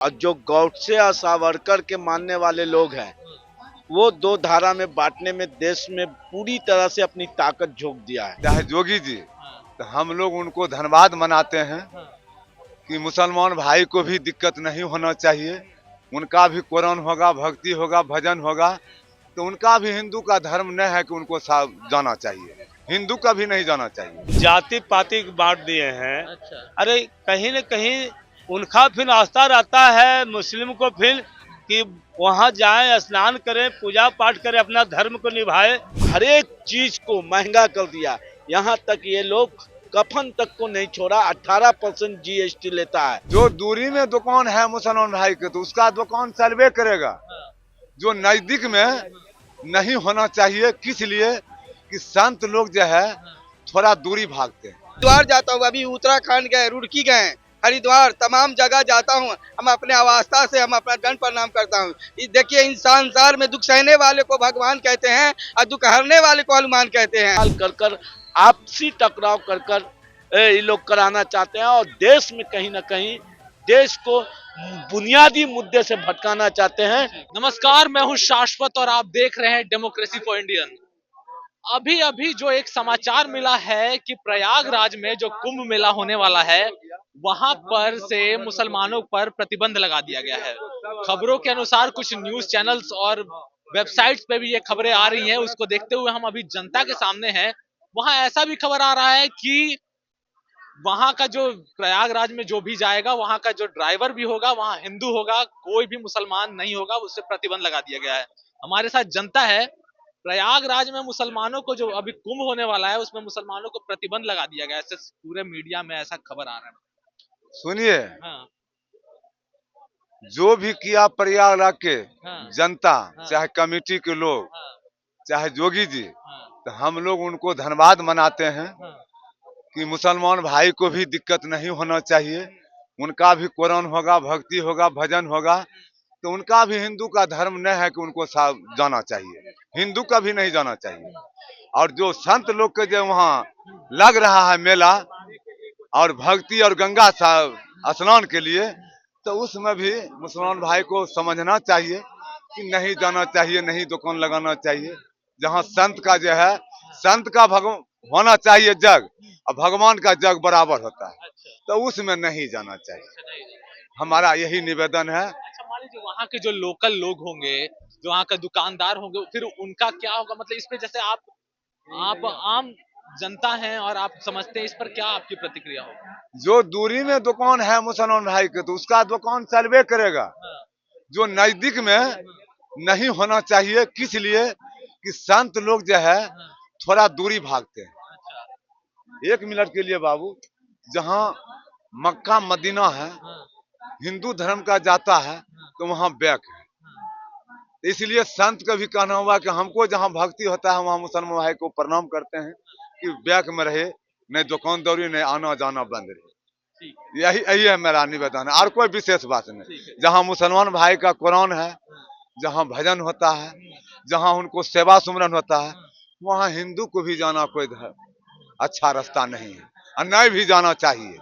और जो गौडसे और सावरकर के मानने वाले लोग हैं, वो दो धारा में बांटने में देश में पूरी तरह से अपनी ताकत झोंक दिया है। चाहे जोगी जी, तो हम लोग उनको धन्यवाद मनाते हैं कि मुसलमान भाई को भी दिक्कत नहीं होना चाहिए। उनका भी कुरान होगा, भक्ति होगा, भजन होगा, तो उनका भी हिंदू का धर्म नहीं है कि उनको जाना चाहिए, हिंदू का भी नहीं जाना चाहिए। जाति पाति बांट दिए हैं। अच्छा। अरे कहीं न कहीं उनका फिर आस्था रहता है मुस्लिम को फिर कि वहाँ जाएं, स्नान करें, पूजा पाठ करें, अपना धर्म को निभाए। हर एक चीज को महंगा कर दिया, यहाँ तक ये लोग कफन तक को नहीं छोड़ा। 18% GST लेता है। जो दूरी में दुकान है मुसलमान भाई के, तो उसका दुकान चलबे करेगा। जो नजदीक में नहीं होना चाहिए, किस लिए कि संत लोग जो है थोड़ा दूरी भागते हैं। हरिद्वार जाता हूँ, अभी उत्तराखंड गए, रुड़की गए, हरिद्वार तमाम जगह जाता हूँ। हम अपने अवस्था से हम अपना दंड प्रणाम करता हूँ। देखिए, इन संसार में दुख सहने वाले को भगवान कहते हैं और दुख हरने वाले को हनुमान कहते हैं। कर आपसी टकराव कर ये लोग कराना चाहते हैं और देश में कहीं ना कहीं देश को बुनियादी मुद्दे से भटकाना चाहते हैं। नमस्कार, मैं हूं शाश्वत और आप देख रहे हैं डेमोक्रेसी फॉर इंडियन। अभी अभी जो एक समाचार मिला है कि प्रयागराज में जो कुंभ मेला होने वाला है, वहां पर से मुसलमानों पर प्रतिबंध लगा दिया गया है। खबरों के अनुसार कुछ न्यूज चैनल्स और वेबसाइट्स पे भी ये खबरें आ रही हैं। उसको देखते हुए हम अभी जनता के सामने हैं। वहां ऐसा भी खबर आ रहा है कि वहां का जो प्रयागराज में जो भी जाएगा, वहां का जो ड्राइवर भी होगा वहां हिंदू होगा, कोई भी मुसलमान नहीं होगा, उससे प्रतिबंध लगा दिया गया है। हमारे साथ जनता है। प्रयागराज में मुसलमानों को जो अभी कुंभ होने वाला है उसमें मुसलमानों को प्रतिबंध लगा दिया गया है, ऐसे पूरे मीडिया में ऐसा खबर आ रहा है। सुनिए, हाँ, जो भी किया प्रयागराज के हाँ, जनता, हाँ, चाहे कमेटी के लोग, हाँ, चाहे जोगी जी, हाँ, तो हम लोग उनको धन्यवाद मनाते हैं हाँ, कि मुसलमान भाई को भी दिक्कत नहीं होना चाहिए। उनका भी कुरान होगा, भक्ति होगा, भजन होगा, तो उनका भी हिंदू का धर्म नहीं है कि उनको जाना चाहिए, हिंदू का भी नहीं जाना चाहिए। और जो संत लोग के जो वहाँ लग रहा है मेला और भक्ति और गंगा स्नान के लिए, तो उसमें भी मुसलमान भाई को समझना चाहिए कि नहीं जाना चाहिए, नहीं दुकान लगाना चाहिए। जहाँ संत का जो है, संत का होना चाहिए जग, और भगवान का जग बराबर होता है, तो उसमें नहीं जाना चाहिए। हमारा यही निवेदन है। अच्छा, मान लीजिए वहाँ के जो लोकल लोग होंगे, जो वहाँ का दुकानदार होंगे, फिर उनका क्या होगा? मतलब इस पे जैसे आप आम जनता हैं और आप समझते हैं, इस पर क्या आपकी प्रतिक्रिया होगी? जो दूरी में दुकान है मुसलमान भाई के, तो उसका दुकान चलबे करेगा। हाँ, जो नजदीक में नहीं होना चाहिए, किस लिए कि संत लोग जो है हाँ, थोड़ा दूरी भागते हैं। अच्छा, 1 मिनट के लिए बाबू, जहाँ मक्का मदीना है, हाँ, हिंदू धर्म का जाता है, तो वहाँ बैक है। इसलिए संत का भी कहना हुआ कि हमको जहाँ भक्ति होता है वहाँ मुसलमान भाई को प्रणाम करते हैं कि बैक में रहे, नहीं दुकानदारी, नहीं आना जाना बंद रहे। ठीक यही यही है मेरा निवेदन है, और कोई विशेष बात नहीं। है। जहाँ मुसलमान भाई का कुरान है, जहाँ भजन होता है, जहाँ उनको सेवा सुमरन होता है, वहाँ हिंदू को भी जाना कोई अच्छा रास्ता नहीं है, और नहीं भी जाना चाहिए।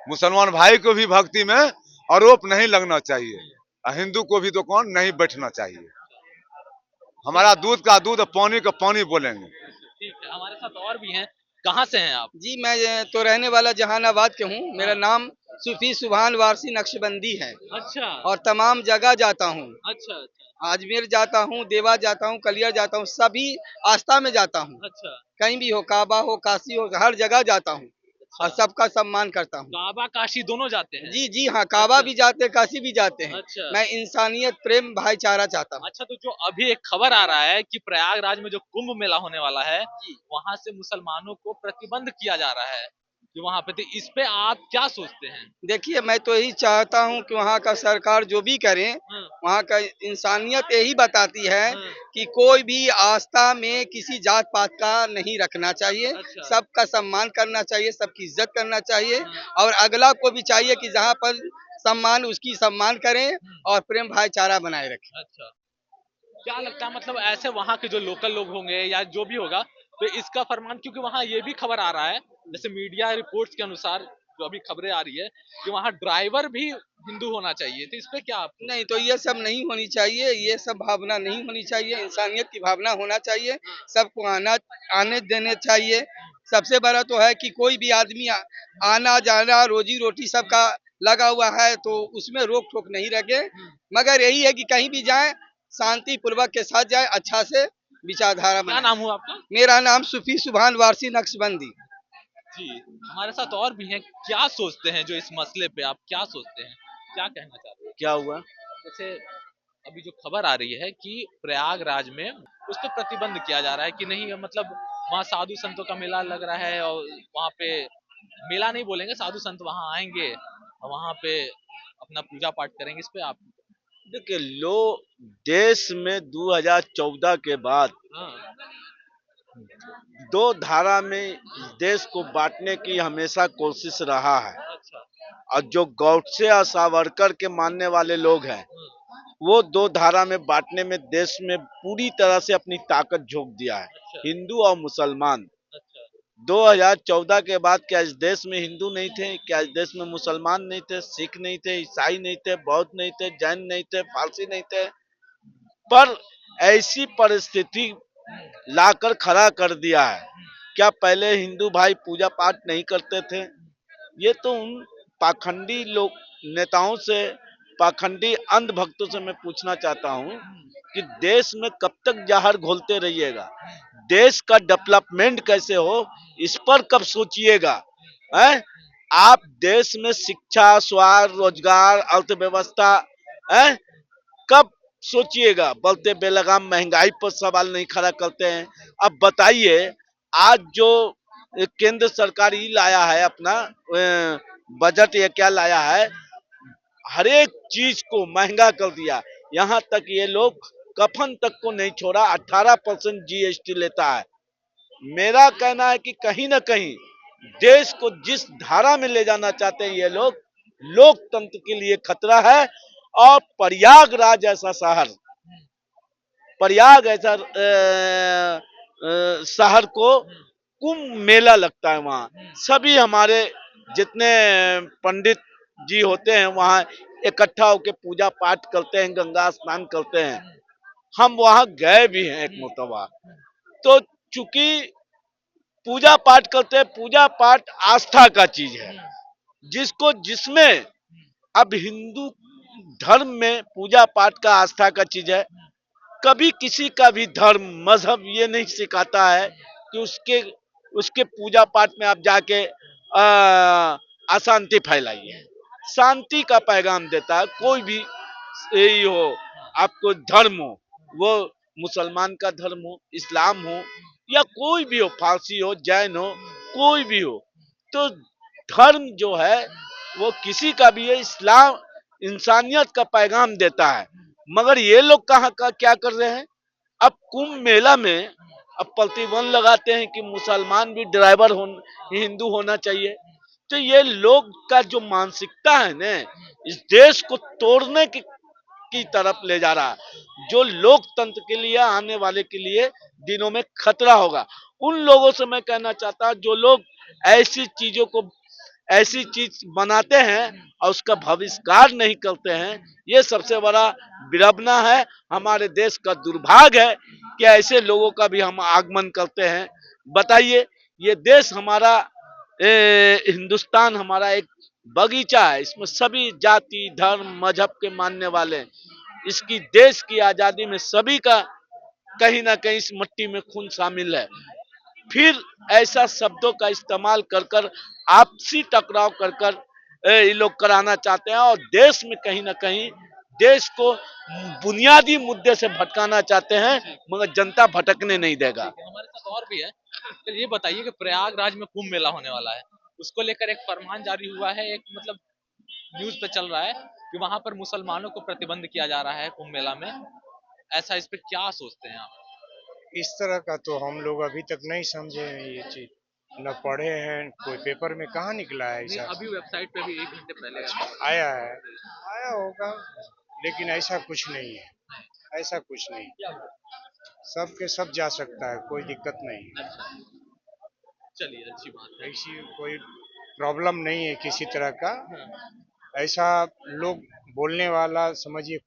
मुसलमान भाई को भी भक्ति में आरोप नहीं लगना चाहिए, और हिंदू को भी दुकान नहीं बैठना चाहिए। हमारा दूध का दूध, पानी का पानी बोलेंगे। ठीक है, हमारे साथ और भी हैं। कहाँ से हैं आप? जी, मैं तो रहने वाला जहानाबाद के हूँ। मेरा नाम सूफी सुभान वारसी नक्शबंदी है अच्छा, और तमाम जगह जाता हूँ। अच्छा, अच्छा, अजमेर जाता हूँ, देवा जाता हूँ, कलियर जाता हूँ, सभी आस्था में जाता हूँ। अच्छा, कहीं भी हो, काबा हो, काशी हो, हर जगह जाता हूँ और अच्छा। सबका सम्मान करता हूँ। काबा काशी दोनों जाते हैं? जी जी हाँ, काबा अच्छा, भी जाते हैं, काशी भी जाते हैं। अच्छा, मैं इंसानियत, प्रेम, भाईचारा चाहता हूँ। अच्छा। तो जो अभी एक खबर आ रहा है कि प्रयागराज में जो कुंभ मेला होने वाला है, वहां से मुसलमानों को प्रतिबंध किया जा रहा है कि वहां पे, तो इस पे आप क्या सोचते हैं? देखिए, मैं तो यही चाहता हूँ कि वहाँ का सरकार जो भी करे, हाँ, वहाँ का इंसानियत यही बताती है हाँ, कि कोई भी आस्था में किसी जात पात का नहीं रखना चाहिए। अच्छा, सबका सम्मान करना चाहिए, सबकी इज्जत करना चाहिए हाँ, और अगला को भी चाहिए कि जहाँ पर सम्मान, उसकी सम्मान करें और प्रेम भाईचारा बनाए रखें। अच्छा। क्या लगता है, मतलब ऐसे वहाँ के जो लोकल लोग होंगे या जो भी होगा, तो इसका फरमान, क्योंकि वहाँ ये भी खबर आ रहा है, जैसे मीडिया रिपोर्ट्स के अनुसार जो अभी खबरें आ रही है कि वहाँ ड्राइवर भी हिंदू होना चाहिए, तो इस पे क्या आप? नहीं, तो ये सब नहीं होनी चाहिए, ये सब भावना नहीं होनी चाहिए, इंसानियत की भावना होना चाहिए, सबको आने देने चाहिए। सबसे बड़ा तो है कि कोई भी आदमी आना जाना रोजी रोटी सबका लगा हुआ है, तो उसमें रोक टोक नहीं रखे, मगर यही है कि कहीं भी जाए शांति पूर्वक के साथ जाए, अच्छा से विचारधारा क्या बनाए। नाम हुआ आपका? मेरा नाम सूफी सुभान वारसी नक्शबंदी। जी, हमारे साथ और भी हैं। क्या सोचते हैं जो इस मसले पे आप क्या सोचते हैं, क्या कहना चाहते हैं? क्या हुआ? जैसे अभी जो खबर आ रही है कि प्रयागराज में उस पर प्रतिबंध किया जा रहा है कि नहीं, मतलब वहाँ साधु संतों का मेला लग रहा है और वहाँ पे मेला नहीं बोलेंगे, साधु संत वहाँ आएंगे और वहाँ पे अपना पूजा पाठ करेंगे। इस पे आप? देखिए, देश में 2014 के बाद हाँ। दो धारा में देश को बांटने की हमेशा कोशिश रहा है। अच्छा। और जो गौडसे और सावरकर के मानने वाले लोग हैं, वो दो धारा में बांटने में देश में पूरी तरह से अपनी ताकत झोंक दिया है, अच्छा। हिंदू और मुसलमान। अच्छा। 2014 के बाद क्या इस देश में हिंदू नहीं थे? क्या इस देश में मुसलमान नहीं थे? सिख नहीं थे? ईसाई नहीं थे? बौद्ध नहीं थे? जैन नहीं थे? पारसी नहीं थे? पर ऐसी परिस्थिति लाकर खड़ा कर दिया है। क्या पहले हिंदू भाई पूजा पाठ नहीं करते थे? ये तो उन पाखंडी लोग नेताओं से, पाखंडी अंधभक्तों से मैं पूछना चाहता हूँ कि देश में कब तक जहर घोलते रहिएगा? देश का डेवलपमेंट कैसे हो, इस पर कब सोचिएगा? हैं? आप देश में शिक्षा, स्वास्थ्य, रोजगार, अर्थव्यवस्था, हैं? कब सोचिएगा? बोलते बेलगाम महंगाई पर सवाल नहीं खड़ा करते हैं। अब बताइए, आज जो केंद्र सरकार ही लाया है अपना बजट, ये क्या लाया है? हर एक चीज को महंगा कर दिया। यहाँ तक ये लोग कफन तक को नहीं छोड़ा, 18% जीएसटी लेता है। मेरा कहना है कि कहीं ना कहीं देश को जिस धारा में ले जाना चाहते हैं ये लोग, लोकतंत्र के लिए खतरा है। और प्रयागराज ऐसा शहर, प्रयाग ऐसा शहर को कुंभ मेला लगता है। वहाँ सभी हमारे जितने पंडित जी होते हैं वहाँ इकट्ठा होकर पूजा पाठ करते हैं, गंगा स्नान करते हैं। हम वहाँ गए भी हैं एक मरतबा। तो चूंकि पूजा पाठ करते हैं, पूजा पाठ आस्था का चीज है, जिसको जिसमें अब हिंदू धर्म में पूजा पाठ का आस्था का चीज है। कभी किसी का भी धर्म मजहब ये नहीं सिखाता है कि उसके उसके पूजा पाठ में आप जाके अशांति फैलाइए। शांति का पैगाम देता है। कोई भी यही हो, आपको धर्म हो, वो मुसलमान का धर्म हो, इस्लाम हो, या कोई भी हो, फारसी हो, जैन हो, कोई भी हो, तो धर्म जो है वो किसी का भी है। इस्लाम इंसानियत का पैगाम देता है। मगर ये लोग कहाँ का क्या कर रहे हैं? अब कुंभ मेला में अब प्रतिबंध लगाते हैं कि मुसलमान भी ड्राइवर हिंदू होना चाहिए। तो ये लोग का जो मानसिकता है ना, इस देश को तोड़ने की तरफ ले जा रहा है, जो लोकतंत्र के लिए आने वाले के लिए दिनों में खतरा होगा। उन लोगों से मैं कहना चाहता हूं जो लोग ऐसी चीजों को, ऐसी चीज बनाते हैं और उसका बहिष्कार नहीं करते हैं, ये सबसे बड़ा विडंबना है। हमारे देश का दुर्भाग्य है कि ऐसे लोगों का भी हम आगमन करते हैं। बताइए, ये देश हमारा, हिंदुस्तान हमारा एक बगीचा है, इसमें सभी जाति, धर्म, मजहब के मानने वाले हैं। इसकी देश की आजादी में सभी का कहीं ना कहीं इस मिट्टी में खून शामिल है। फिर ऐसा शब्दों का इस्तेमाल कर कर, आपसी टकराव कर कर ये लोग कराना चाहते हैं और देश में कहीं ना कहीं देश को बुनियादी मुद्दे से भटकाना चाहते हैं, मगर जनता भटकने नहीं देगा। हमारे साथ और भी है। तो ये बताइए कि प्रयागराज में कुंभ मेला होने वाला है, उसको लेकर एक फरमान जारी हुआ है, एक मतलब न्यूज पे चल रहा है कि वहां पर मुसलमानों को प्रतिबंध किया जा रहा है कुंभ मेला में। ऐसा, इस पे क्या सोचते हैं आप? इस तरह का तो हम लोग अभी तक नहीं समझे हैं ये चीज, न पढ़े हैं, कोई पेपर में कहाँ निकला है नहीं, ऐसा। अभी वेबसाइट पे भी 1 घंटे पहले आया है, आया होगा, लेकिन ऐसा कुछ नहीं है, ऐसा कुछ नहीं। सब के सब जा सकता है, कोई दिक्कत नहीं है। चलिए, अच्छी बात है। ऐसी कोई प्रॉब्लम नहीं है किसी तरह का। ऐसा लोग बोलने वाला समझिए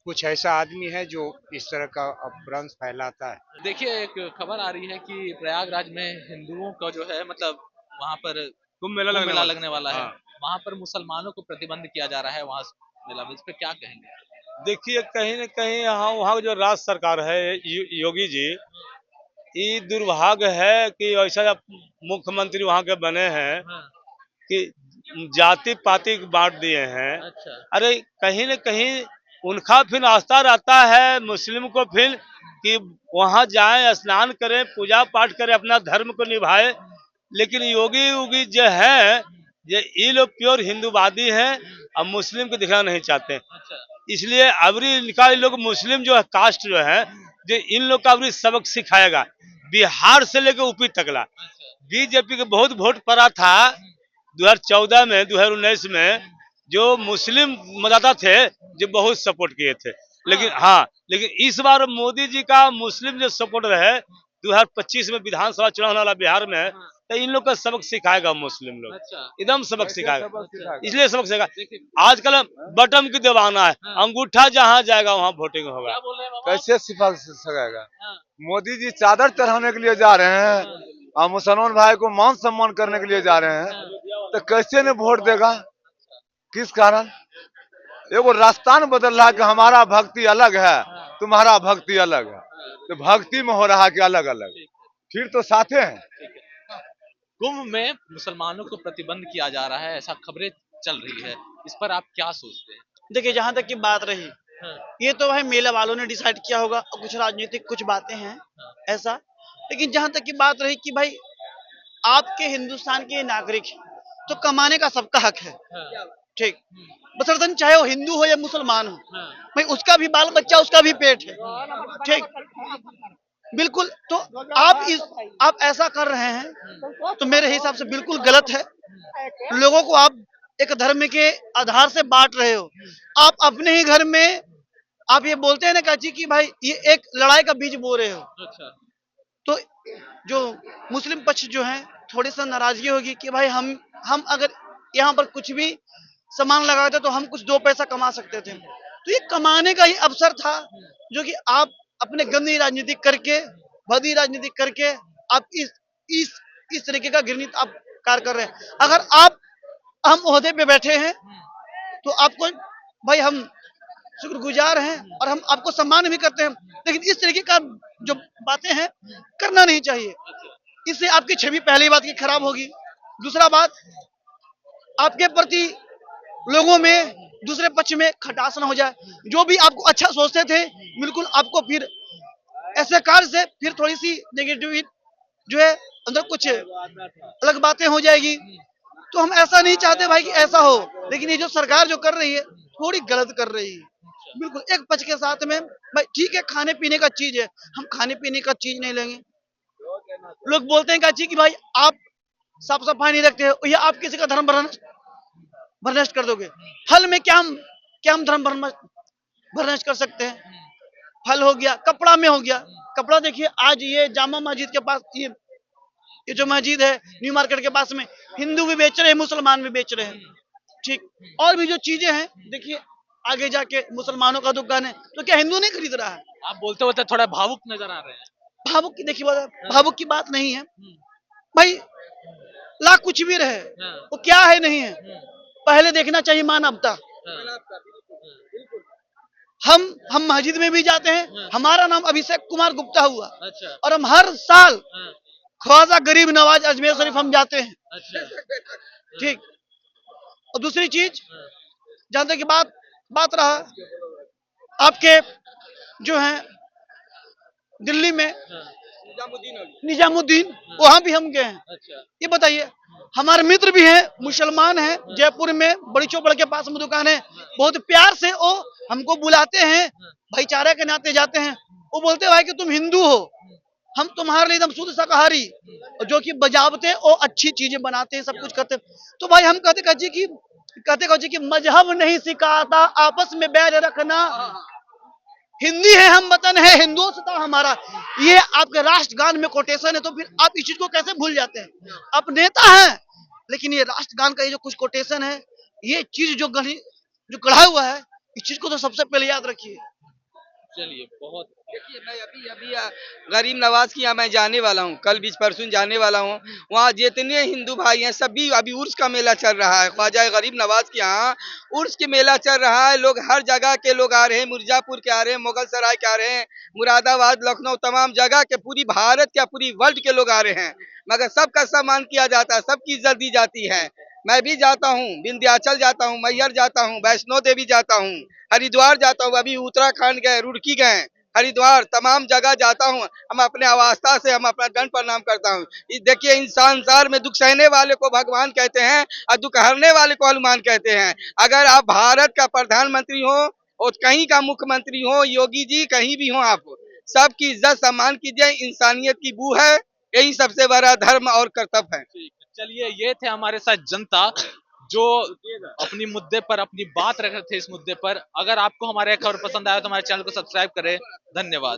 कुछ ऐसा आदमी है जो इस तरह का अपभ्रंश फैलाता है। देखिए, एक खबर आ रही है कि प्रयागराज में हिंदुओं का जो है मतलब वहां पर कुंभ मेला कुंभ लगने मेला वाला लगने वाला है, हाँ। वहां पर मुसलमानों को प्रतिबंध किया जा रहा है वहां मेला में, इस पे क्या कहेंगे? देखिए कहीं न कहीं यहाँ वहाँ की जो राज्य सरकार है योगी जी, ये दुर्भाग्य है कि ऐसा मुख्यमंत्री वहाँ के बने हैं हाँ, कि जाति पाति बांट दिए हैं। अच्छा। अरे कहीं न कहीं उनका फिर आस्था रहता है मुस्लिम को फिर कि वहाँ जाएं, स्नान करें, पूजा पाठ करें, अपना धर्म को निभाए। लेकिन योगी योगी जो है ये लोग प्योर हिंदूवादी हैं और मुस्लिम को दिखाना नहीं चाहते। अच्छा। इसलिए अबरी इनका ये लोग मुस्लिम जो है कास्ट जो है जो इन लोग का अबरी सबक सिखाएगा बिहार से लेकर यूपी तकला। बीजेपी के बहुत वोट पड़ा था 2014 में 2019 में, जो मुस्लिम मतदाता थे जो बहुत सपोर्ट किए थे। लेकिन इस बार मोदी जी का मुस्लिम जो सपोर्ट रहे 2025 में विधानसभा चुनाव होने वाला बिहार में, तो इन लोग का सबक सिखाएगा मुस्लिम लोग, अच्छा। एकदम सबक सिखाएगा। अच्छा। इसलिए सबक सिखाएगा। देखिए, आजकल बटन की दीवाना है, अंगूठा जहाँ जाएगा वहाँ वोटिंग होगा। क्या बोल रहे हैं बाबा? कैसे सिफारिश सकेगा? हाँ, मोदी जी चादर चढ़ाने के लिए जा रहे हैं और मुसलमान भाई को मान सम्मान करने के लिए जा रहे हैं, तो कैसे ने वोट देगा? किस कारण? एगो रास्तान बदल रहा है कि हमारा भक्ति अलग है, तुम्हारा भक्ति अलग है, तो भक्ति में हो रहा है कि अलग अलग, फिर तो साथे हैं। कुंभ में मुसलमानों को प्रतिबंध किया जा रहा है, ऐसा खबरें चल रही है, इस पर आप क्या सोचते हैं? देखिए, जहाँ तक की बात रही, हाँ, ये तो भाई मेला वालों ने डिसाइड किया होगा और कुछ राजनीतिक कुछ बातें हैं ऐसा। लेकिन जहाँ तक की बात रही कि भाई आपके हिंदुस्तान के नागरिक हैं, तो कमाने का सबका हक है, हाँ, ठीक, बशर्तन चाहे वो हिंदू हो या मुसलमान हो, हाँ, भाई उसका भी बाल बच्चा, उसका भी पेट है, ठीक, बिल्कुल। तो आप ऐसा कर रहे हैं तो मेरे हिसाब से बिल्कुल गलत है। लोगों को आप एक धर्म के आधार से बांट रहे हो। आप अपने ही घर में आप ये बोलते हैं ना काची कि भाई ये एक लड़ाई का बीज बो रहे हो। अच्छा। तो जो मुस्लिम पक्ष जो है थोड़ी सा नाराजगी होगी कि भाई हम अगर यहाँ पर कुछ भी सामान लगाते तो हम कुछ 2 पैसा कमा सकते थे। तो ये कमाने का ही अवसर था जो कि आप अपने गंदी राजनीति करके, भदी राजनीति करके आप इस तरीके का घृणित आप कार्य कर रहे हैं। अगर आप हम ओहदे पे बैठे हैं तो आपको भाई हम शुक्रगुजार हैं और हम आपको सम्मान भी करते हैं, लेकिन इस तरीके का जो बातें हैं करना नहीं चाहिए। इससे आपकी छवि पहली बात की खराब होगी। दूसरा बात, आपके प्रति लोगों में दूसरे पक्ष में खटास ना हो जाए। जो भी आपको अच्छा सोचते थे बिल्कुल आपको फिर ऐसे कार्य से फिर थोड़ी सी नेगेटिव जो है अंदर कुछ अलग बातें हो जाएगी। तो हम ऐसा नहीं चाहते भाई कि ऐसा हो, लेकिन ये जो सरकार जो कर रही है थोड़ी गलत कर रही है। बिल्कुल एक पक्ष के साथ में भाई ठीक है, खाने पीने का चीज है, हम खाने पीने का चीज नहीं लेंगे। लोग बोलते हैं कि भाई आप साफ सफाई नहीं रखते हो या आप किसी का धर्म भ्रष्ट कर दोगे। फल में क्या हम धर्म भ्रष्ट कर सकते हैं? फल हो गया, कपड़ा में हो गया। कपड़ा देखिए आज ये जामा मस्जिद के पास ये जो मस्जिद है न्यू मार्केट के पास में, हिंदू भी बेच रहे हैं, मुसलमान भी बेच रहे हैं, ठीक। और भी जो चीजें हैं देखिए आगे जाके मुसलमानों का दुकान है तो क्या हिंदू नहीं खरीद रहा है? आप बोलते होते थोड़ा भावुक नजर आ रहे हैं। भावुक की देखिए भावुक की बात नहीं है भाई, लाख कुछ भी रहे वो क्या है नहीं है, पहले देखना चाहिए मानवता। हम मस्जिद में भी जाते हैं, हमारा नाम अभिषेक कुमार गुप्ता हुआ। अच्छा। और हम हर साल ख्वाजा गरीब नवाज अजमेर शरीफ हम जाते हैं। अच्छा। ठीक। और दूसरी चीज जहां तक की बात रहा आपके जो है दिल्ली में निजामुद्दीन, वहां भी हम गए हैं। अच्छा। ये बताइए, हमारे मित्र भी हैं, मुसलमान हैं, जयपुर में बड़ी चौपड़ के पास में दुकान है, बहुत प्यार से वो हमको बुलाते हैं, भाईचारे के नाते जाते हैं। वो बोलते हैं भाई कि तुम हिंदू हो, हम तुम्हारे लिए एकदम शुद्ध शाकाहारी, जो कि बजावते और अच्छी चीजें बनाते हैं, सब कुछ करते हैं। तो भाई हम कहते कि मजहब नहीं सिखाता आपस में बैर रखना, हिंदी है हम वतन है हिंदुस्तान हमारा, ये आपके राष्ट्रगान में कोटेशन है। तो फिर आप इस चीज को कैसे भूल जाते हैं? आप नेता हैं लेकिन ये राष्ट्रगान का ये जो कुछ कोटेशन है, ये चीज जो गढ़ा हुआ है, इस चीज को तो सबसे पहले याद रखिए। चलिए बहुत देखिए मैं अभी अभी गरीब नवाज की यहाँ मैं जाने वाला हूँ, कल बीच परसों जाने वाला हूँ। वहाँ जितने हिंदू भाई हैं सभी, अभी उर्स का मेला चल रहा है, ख्वाजा गरीब नवाज के यहाँ उर्स के मेला चल रहा है। लोग हर जगह के लोग आ रहे हैं, मिर्जापुर के आ रहे हैं, मुगल सराय के आ रहे हैं, मुरादाबाद, लखनऊ, तमाम जगह के, पूरी भारत के, पूरी वर्ल्ड के लोग आ रहे हैं। मगर सबका सम्मान किया जाता है, सबकी इज्जत दी जाती है। मैं भी जाता हूँ, विंध्याचल जाता हूँ, मैहर जाता हूँ, वैष्णो देवी जाता हूँ, हरिद्वार जाता हूँ, अभी उत्तराखंड गए, रुड़की गए, हरिद्वार, तमाम जगह जाता हूँ। हम अपने अवस्था से हम अपना दंड प्रणाम करता हूँ। देखिए इन संसार में दुख सहने वाले को भगवान कहते हैं और दुख हरने वाले को हनुमान कहते हैं। अगर आप भारत का प्रधानमंत्री हो और कहीं का मुख्यमंत्री हो, योगी जी कहीं भी हो, आप सबकी इज्जत सम्मान कीजिए, इंसानियत की बू है, यही सबसे बड़ा धर्म और कर्तव्य है। चलिए, ये थे हमारे साथ जनता जो अपनी मुद्दे पर अपनी बात रख रहे थे। इस मुद्दे पर अगर आपको हमारे खबर पसंद आया तो हमारे चैनल को सब्सक्राइब करें। धन्यवाद।